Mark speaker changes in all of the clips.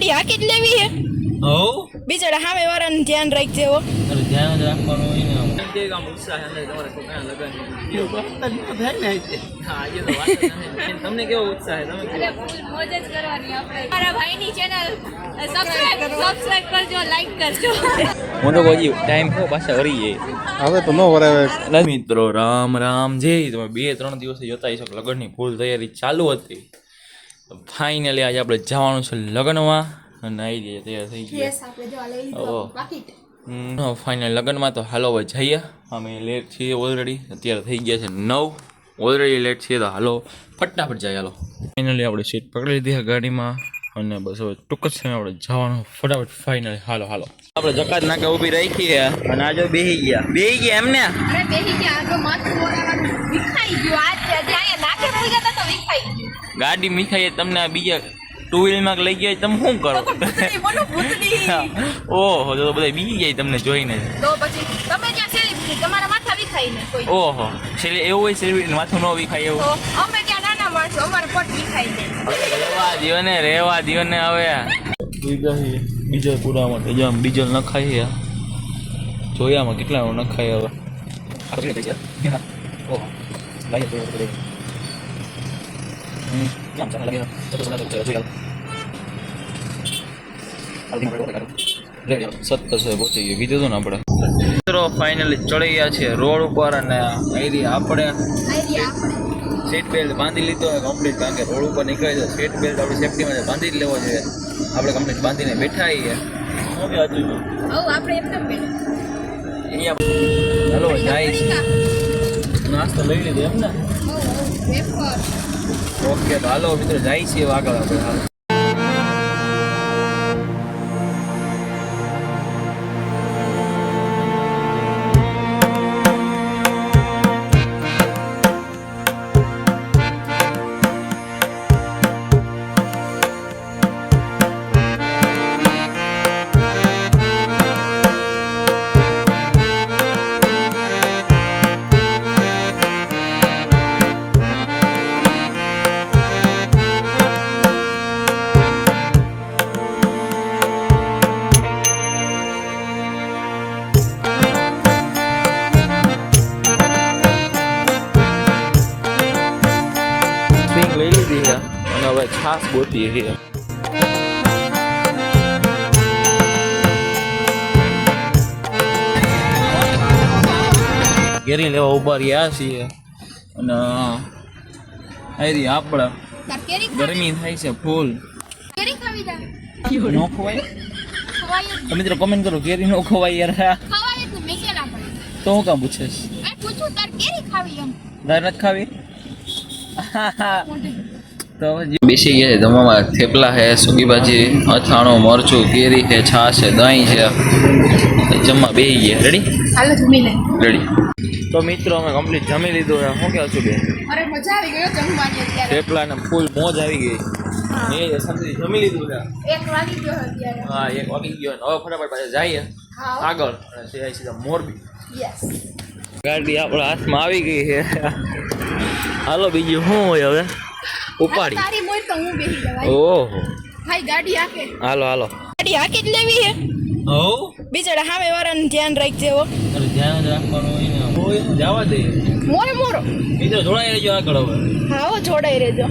Speaker 1: ગાડી હાકી જ લેવી હે
Speaker 2: હો
Speaker 1: બિચારા સામે વાળાનું ધ્યાન રાખજે હો
Speaker 2: અરે ધ્યાન જ રાખવાનું હોય ને આમ ઉત્સાહ અંદર તમારે કોકના લગન થાય ને હા એ તો વાત નથી તમને કેવો ઉત્સાહ છે તમે
Speaker 3: અરે ફૂલ મોજ જ કરવાની આપણે મારા ભાઈની ચેનલ સબસ્ક્રાઇબ કરજો લાઈક કરજો
Speaker 2: હું તો કહી ટાઈમ થયો પાછા વરી જાય
Speaker 4: હવે તો ન વરાવે
Speaker 2: મિત્રો રામ રામ જય તમે 2-3 દિવસે જોતા હશો લગ્નની ફૂલ તૈયારી ચાલુ હતી ફાઇનલી આજે આપણે જવાનું છે લગ્નમાં અને આવી ગયા તૈયાર થઈ ગયા
Speaker 3: યસ આપણે જો લઈ લીધો પાકીટ
Speaker 2: ફાઇનલ લગ્નમાં તો હાલો હવે જઈએ અમે લેટ છીએ ઓલરેડી અત્યારે થઈ ગયા છે 9 ઓલરેડી લેટ છીએ તો હાલો ફટાફટ જાય હાલો ફાઇનલી આપણે સીટ પકડી લીધી છે ગાડીમાં અને બસ હવે ટૂંક જ સમય આપણે જવાનું ફટાફટ ફાઇનલી હાલો હાલો આપણે જકાત નાકે ઊભી રાખી છે અને આજો બેહી ગયા એમને
Speaker 3: અરે બેહી ગયા આ તો માથું ઓરાવાનું વિખાઈ ગયું આજ ત્યાં નાકે પડી ગયા તો વિખાઈ ગયું
Speaker 2: ગાડી મીખાઈ તમને આ બીજા ટુ વ્હીલમાં લઈ ગયા તમે શું કરો ઓહો તો બધા બીજી જાય તમને જોઈને
Speaker 3: તો પછી તમે ક્યાં સેલિબ્રિટી તમારા માથા વિખાઈ ને કોઈ
Speaker 2: ઓહો એવું હોય સેલિબ્રિટી માથું ન વિખાય એવું
Speaker 3: તો અમે ક્યાં નાના માણસો અમારે પટ વિખાઈ જાય
Speaker 2: રેવા દ્યો ને હવે ડીઝલ પૂરા માટે જામ ડીઝલ નખાય જોયામાં કેટલા નખાય હવે સત્તર પહોંચી ગયું કીધું હતું ને આપણે મિત્રો ફાઇનલી ચડી ગયા છે રોડ ઉપર અને અહીં આપણે સીટ બેલ્ટ બાંધી લીધો હોય કમ્પ્લીટ કારણ કે રોડ ઉપર નીકળે છે સીટ બેલ્ટ આપણે સેફટીમાં બાંધી જ લેવો જોઈએ આપણે કમ્પ્લીટ બાંધીને બેઠા આવીએ
Speaker 3: આપણે એકદમ
Speaker 2: અહીંયા હાલો જાય છે નાસ્તો લઈ લીધો એમ ને ઓકે તો હાલો મિત્રો જાય છે આગળ આપણે હાલ લઈ લીધી છે અને હવે છાસ ગોતી છે ઘેરી લેવા ઉભા રહ્યા છીએ અને આવી આપણે ગરમી થાય છે ફૂલ
Speaker 3: કેરી ખાવી દા
Speaker 2: નો ખવાય
Speaker 3: ખવાય
Speaker 2: તો મિત્રો કમેન્ટ કરો કેરી નો ખવાય યાર
Speaker 3: ખવાય તો મેકેલા પડે
Speaker 2: તો હું કામ પૂછેશ
Speaker 3: આ પૂછું તાર કેરી ખાવી એમ
Speaker 2: દાર નથી ખાવી તો બેસી ગયા છે તમારા થેપલા છે સૂકી ભાજી અથાણું મરચું કેરી છે છાશ છે દહીં છે જમવા બેસી ગયા રેડી
Speaker 3: હાલો જમી લે
Speaker 2: રેડી તો મિત્રો અમે કમ્પ્લીટ જમી લીધું શું કહો છો બેન
Speaker 3: અરે મજા આવી ગયો જમવાની અત્યારે
Speaker 2: થેપલા ને ફૂલ મોજ આવી ગઈ એ શાંતિથી જમી લીધું છે
Speaker 3: 1 વાગી ગયો અત્યારે
Speaker 2: હા 1 વાગી ગયો હવે ફટાફટ પાછા જઈએ આગળ અને સીધા મોરબી
Speaker 3: યસ
Speaker 2: ગાડી આપણા હાથમાં આવી ગઈ છે હાલો બીજું શું હોય હવે ઉપાડી
Speaker 3: તારી મોય તો હું બેહી જવાય
Speaker 2: ઓહો
Speaker 3: ભાઈ ગાડી આકે
Speaker 2: હાલો હાલો
Speaker 1: ગાડી હાકી જ લેવી હે
Speaker 2: હો
Speaker 1: બિચારા સામે વાળાનું ધ્યાન રાખજે હો
Speaker 2: અરે ધ્યાન જ રાખવાનું હોય ને હોય જવા દે
Speaker 1: મોરો
Speaker 2: મિત્રો જોડાઈ રહેજો આગળ હવે
Speaker 1: હા હો જોડાઈ રહેજો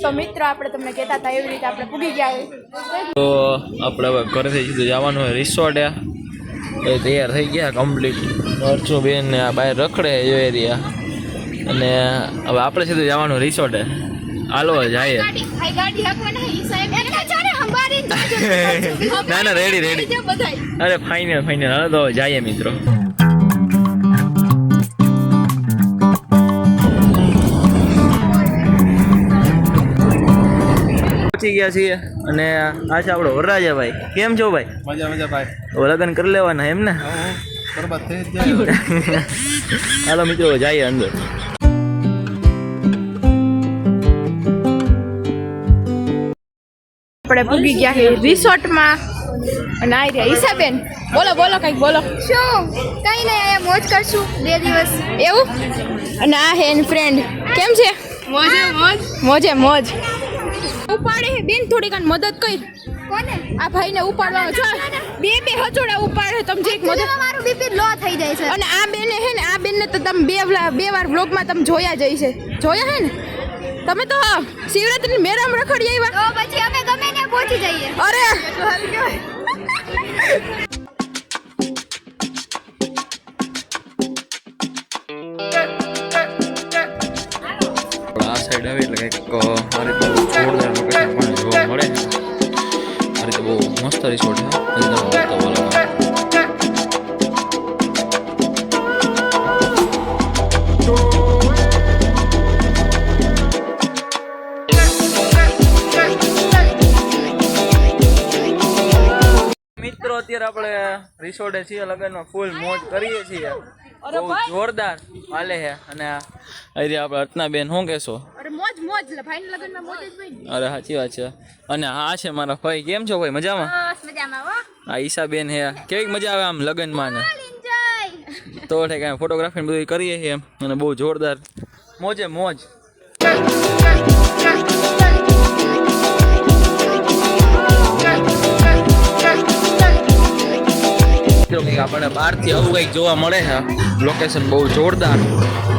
Speaker 3: તો મિત્રો આપણે તમને કહેતા હતા એવી રીતે આપણે પૂગી ગયા
Speaker 2: તો આપણે હવે ઘરેથી સીધું જવાનું હોય રિસોર્ટ એ તૈયાર થઈ ગયા કમ્પ્લીટ મરચું બેન ને આ બહાર રખડે જો એરિયા અને હવે આપણે સીધું જવાનું રિસોર્ટે હાલો જાય
Speaker 3: ગાડી હાકવા નહીં સાહેબ એને ચારે હંબારી
Speaker 2: ના ના રેડી અરે ફાઇનલ હવે તો જઈએ મિત્રો પહોંચી ગયા છીએ અને આ છે આપણો વરરાજાભાઈ કેમ છો ભાઈ
Speaker 4: મજા ભાઈ
Speaker 2: લગ્ન કરી લેવાના એમ ને
Speaker 4: બરબાદ થઈ જાય
Speaker 2: હાલો મિત્રો જઈએ અંદર
Speaker 1: આપણે પૂગી ગયા છે રિસોર્ટમાં અને આ રહ્યા ઈશાબેન બોલો બોલો કંઈક બોલો
Speaker 3: શું કઈ નહીં અહીંયા મોજ કરશું 2 દિવસ.
Speaker 1: એવું અને આ હે એની ફ્રેન્ડ કેમ છે
Speaker 3: મોજે મોજ.
Speaker 1: મોજે મોજ ઉપાડે હે બેન થોડીક આને મદદ કરી
Speaker 3: કોને?
Speaker 1: આ ભાઈને ઉપાડવા જો બે હચોડા ઉપાડે તમે જે મદદ
Speaker 3: મારું બીપી લો થઈ જાય છે.
Speaker 1: અને આ બેને હે ને આ બેનને તો તમે બે વાર વ્લોગમાં તમે જોયા જ હશે જોયા હે ને તમે તો શિવરાત્રી મેળામાં રખડી આવ્યા
Speaker 3: તો પછી અમે ગમે ત્યાં પહોંચી જઈએ.
Speaker 1: અરે
Speaker 2: આ સાઈડ આવે એટલે કંઈક આ રીતે જોરદાર લોકેશન પણ જોવા મળે છે આ રીતે બહુ મસ્ત રિસોર્ટ છે અંદર આવતા વાળા મિત્રો અત્યારે આપણે રિસોર્ટે છીએ લગનમાં ફૂલ મોજ કરીએ છીએ બહુ જોરદાર હાલે છે અને અરે આપણે અર્ચનાબેન શું કહેશો
Speaker 1: અરે મોજ મોજ ભાઈ લગનમાં મોજ જ હોય ને
Speaker 2: અરે સાચી વાત છે અને આ છે મારા ભાઈ કેમ છો ભાઈ મજામાં
Speaker 3: બસ મજામાં હો.
Speaker 2: આ ઈશાબેન હે કેવી મજા આવે આમ લગનમાં ને
Speaker 3: એન્જોય.
Speaker 2: તો કાંઈ ફોટોગ્રાફી બધું કરીએ છીએ એમ અને બહુ જોરદાર મોજે મોજ આપણને બહારથી આવું કંઈક જોવા મળે છે લોકેશન બહુ જોરદાર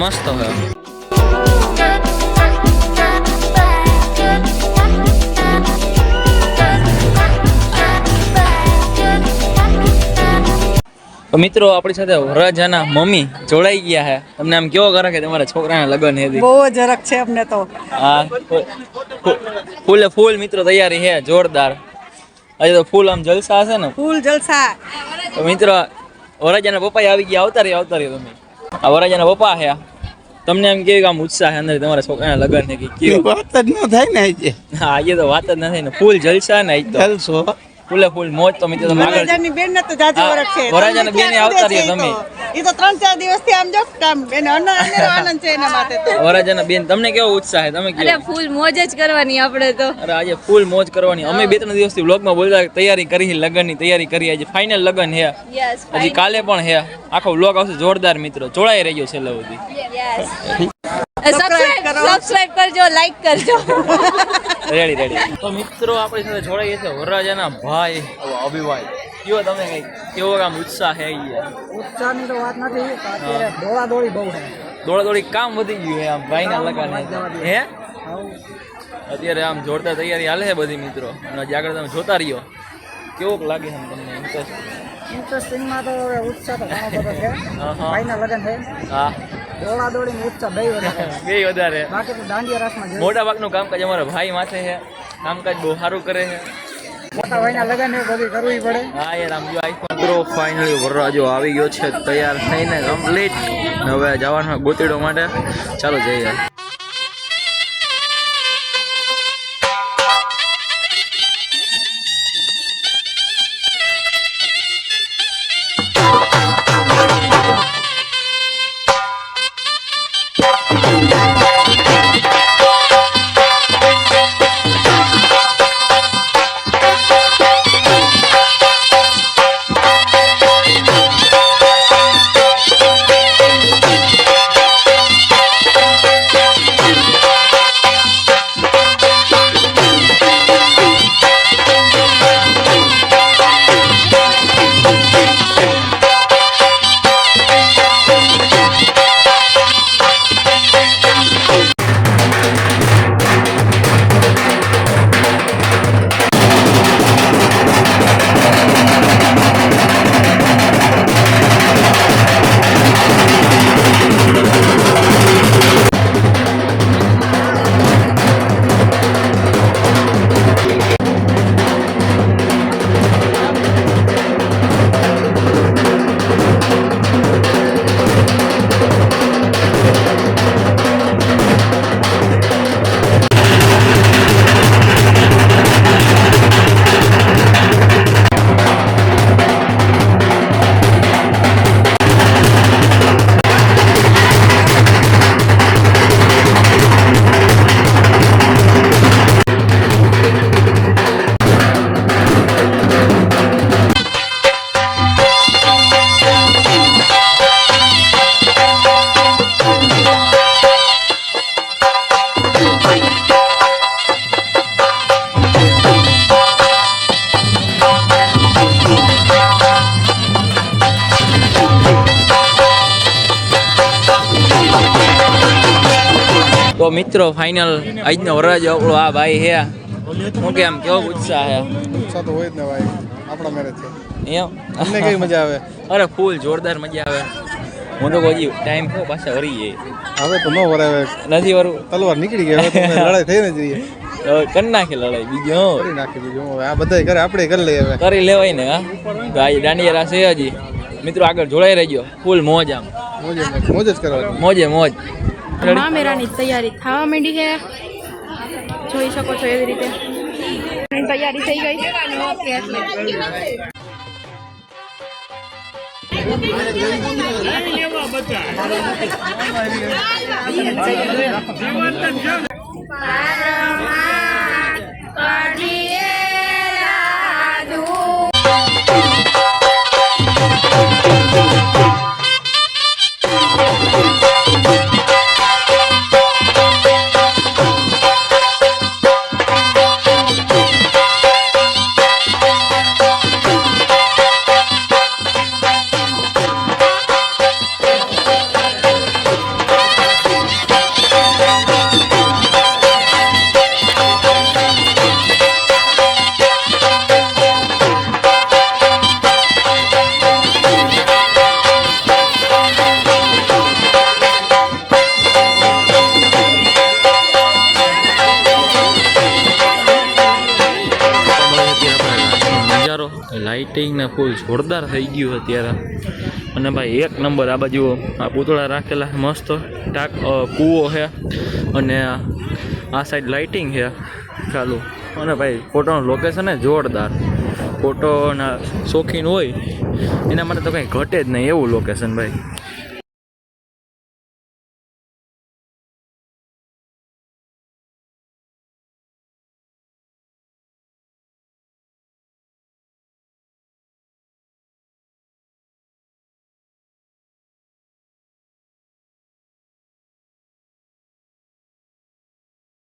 Speaker 2: મસ્ત છે તો મિત્રો આપણી સાથે વરરાજાના મમ્મી જોડાઈ ગયા છે તમને આમ કેવો કરે કે તમારા છોકરાના લગ્ન હે
Speaker 5: બહુ જરાક છે અમને તો.
Speaker 2: હા ફૂલે ફૂલ મિત્રો તૈયારી છે જોરદાર આજે તો ફૂલ આમ જલસા હશે ને
Speaker 5: ફૂલ જલસા.
Speaker 2: તો મિત્રો વરરાજાના પપ્પા આવી ગયા આવતા રહ્યો તમે આ વરરાજાના પપ્પા છે તમને એમ કેવી આમ ઉત્સાહ છે અંદર તમારા છોકરાના લગ્ન છે કે કેવો
Speaker 4: વાત જ ન થાય ને આજે
Speaker 2: હા આજે તો વાત જ નથી ને ફૂલ જલસા ને આજ તો
Speaker 4: જલસો
Speaker 2: ફૂલે ફૂલ મોજ તો મિત્રો તમે આગળ
Speaker 5: વરરાજાની બેન ને તો જાજો
Speaker 2: હા,
Speaker 5: વરખ છે.
Speaker 2: વરરાજાના બેને આવતા રહ્યો તમે.
Speaker 5: ઈ તો 3-4 દિવસથી આમ જો કામ બેન અનેરો આનંદ છે એના માટે તો.
Speaker 2: વરરાજાના બેન તમને કેવો ઉત્સાહ છે તમે કેવો
Speaker 3: ફૂલ મોજ જ કરવાની આપણે તો.
Speaker 2: અરે આજે ફૂલ મોજ કરવાની અમે 2-3 દિવસથી વ્લોગમાં બોલતા તૈયારી કરી લગ્નની તૈયારી કરી આજે ફાઇનલ લગ્ન છે
Speaker 3: યસ
Speaker 2: હજી કાલે પણ છે આખો વ્લોગ આવશે જોરદાર મિત્રો જોડાઈ રહેજો છેલ્લે સુધી
Speaker 3: યસ. સબસ્ક્રાઇબ કરજો, લાઈક કરજો.
Speaker 2: રેડી તો મિત્રો આપણી સાથે જોડાઈએ છે વરરાજાના ભાઈ અભિભાઈ કયો તમે કઈ કેવો આમ ઉત્સાહ છે
Speaker 5: ઉત્સાહની તો વાત નથી અત્યારે દોડાદોડી બહુ છે.
Speaker 2: દોડાદોડી કામ વધી ગયું છે આમ ભાઈના લગ્ન હે અત્યારે આમ જોરદાર તૈયારી હાલે છે બધી મિત્રો અને હજી આગળ તમે જોતા રહ્યો કેવોક લાગે છે તમને
Speaker 5: ઇન્ટરેસ્ટિંગમાં તો હવે ઉત્સાહ તો ઘણો બધો છે.
Speaker 2: હા.
Speaker 5: ભાઈના લગ્ન છે
Speaker 2: હા
Speaker 5: દોડાદોડીનો ઉત્સાહ બે વધારે.
Speaker 2: બે વધારે
Speaker 5: બાકી તો દાંડિયા રાસમાં જઈએ.
Speaker 2: મોટા ભાગનું કામકાજ અમારા ભાઈ માથે છે કામકાજ બહુ સારું કરે છે
Speaker 5: મોટા ભાઈના લગ્ન છે બધી કરવી પડે.
Speaker 2: હા યાર આમ જો આઈફોન પ્રો ફાઇનલી વરરાજો આવી ગયો છે તૈયાર થઈને કમ્પ્લીટ હવે જવાનું ગોતીડો માટે ચાલો જઈએ તો મિત્રો ફાઇનલ આજનો વરરાજ આપણો આ ભાઈ હે હું કે આમ કેવો ઉત્સાહ હે
Speaker 4: ઉત્સાહ તો હોય જ ને ભાઈ આપણા મેરેજ છે
Speaker 2: એમ
Speaker 4: તમને કઈ મજા આવે
Speaker 2: અરે ફૂલ જોરદાર મજા આવે હું તો હજી ટાઈમ થયો પાછા વરી જાય
Speaker 4: હવે તો ન વરાવે
Speaker 2: નથી વરું
Speaker 4: તલવાર નીકળી ગઈ હવે તો અમે લડાઈ થઈને જઈએ
Speaker 2: કરી નાખે લડાઈ બીજું હું
Speaker 4: કરી નાખી બીજું હવે આ બધા કરે આપણે કરી લઈએ હવે
Speaker 2: કરી લેવાય ને હા તો આજે દાંડિયા રાસ છે હજી મિત્રો આગળ જોડાઈ રહેજો ફૂલ મોજ આમ
Speaker 4: મોજ જ કરવાની
Speaker 2: મોજે મોજ
Speaker 1: મામેરાની તૈયારી થવા માંડી છે જોઈ શકો છો એવી રીતે તૈયારી થઈ ગઈ
Speaker 2: લાઇટિંગ ને ફૂલ જોરદાર થઈ ગયું અત્યારે અને ભાઈ એક નંબર આ બાજુ આ પૂતળા રાખેલા મસ્ત ટાક કૂવો છે અને આ સાઈડ લાઇટિંગ છે ચાલુ અને ભાઈ ફોટોનું લોકેશન જોરદાર ફોટોના શોખીન હોય એના માટે તો કંઈ ઘટે જ નહીં એવું લોકેશન ભાઈ